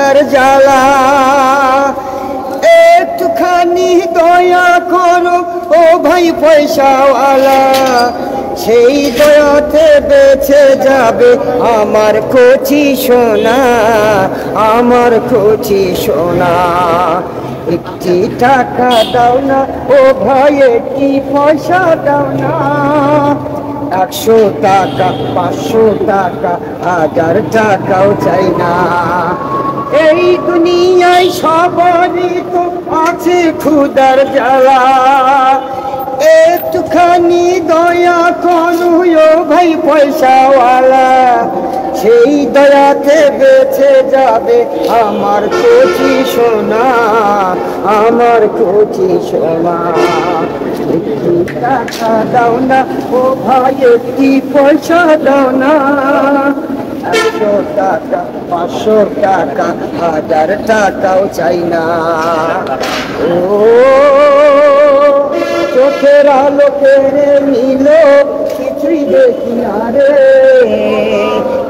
ক্ষুধার জ্বালা। একটুখানি দয়া করো ও ভাই পয়সাওয়ালা, সেই দয়াতে বেঁচে যাবে আমার কচি সোনা, আমার কচি সোনা। একটি টাকা দাও না ও ভাই, একটি পয়সা দাও না। 100 টাকা 500 টাকা 1000 টাকাও চাই না। এই দুনিয়ায় সবারই তো আছে ক্ষুধার জ্বালা। একটুখানি দয়া করো ও ভাই পয়সাওয়ালা, সেই দয়াতে বেঁচে যাবে আমার কচি সোনা, আমার কচি সোনা। একটি টাকা দাও না ও ভাই, একটি পয়সা দাও না। 100 টাকা 500 টাকা 1000 টাকাও চাই না। ও চোখের আলো কেড়ে নিল, কিছুই দেখি না রে।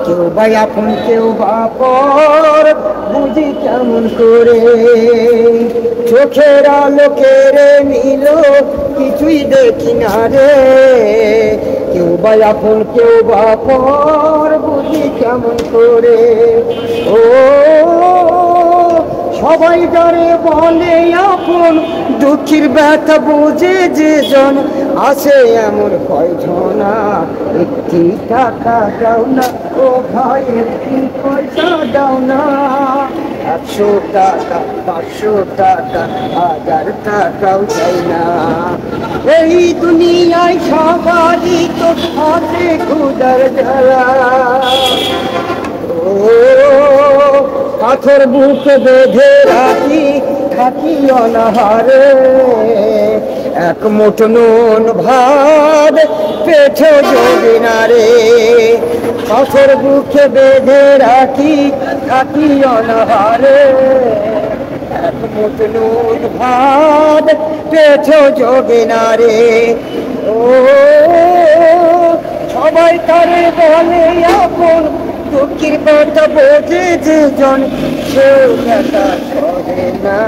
কেউ বা আপন কেউ বা পর, বুঝি কেমন করে। চোখের আলো কেড়ে নিল, কিছুই দেখি না রে। কেউ বা আপন কেউ বা পর, বুঝি কেমন করে। ও সবাই যারে বলে আপন, দুঃখের ব্যথা বুঝে যে জন আছে এমন কয়জনা। একটি টাকা দাও না ও ভাই, একটি পয়সা দাও না। 100 টাকা 500 টাকা 1000 টাকাও চাই না। এই দুনিয়ায় সবারই তো আছে ক্ষুধার জ্বালা। পাথর বুকে বেঁধে রাখি, থাকি অনাহারে। এক মুঠো নুন ভাত পেটে জমে না রে। পাথর বুকে বেঁধে রাখি, থাকি অনাহারে। এক মুঠো নুন ভাত পেটে জমে না রে। ও সবাই তারে বলে আপন, দুঃখের কথা বোঝে যে জন সেও ব্যথা করে না।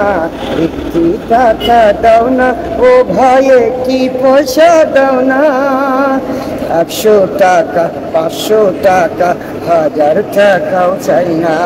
একটি টাকা দাও না ও ভাই, একটি পয়সা দাও না। 100 টাকা 500 টাকা 1000 টাকাও চাই না।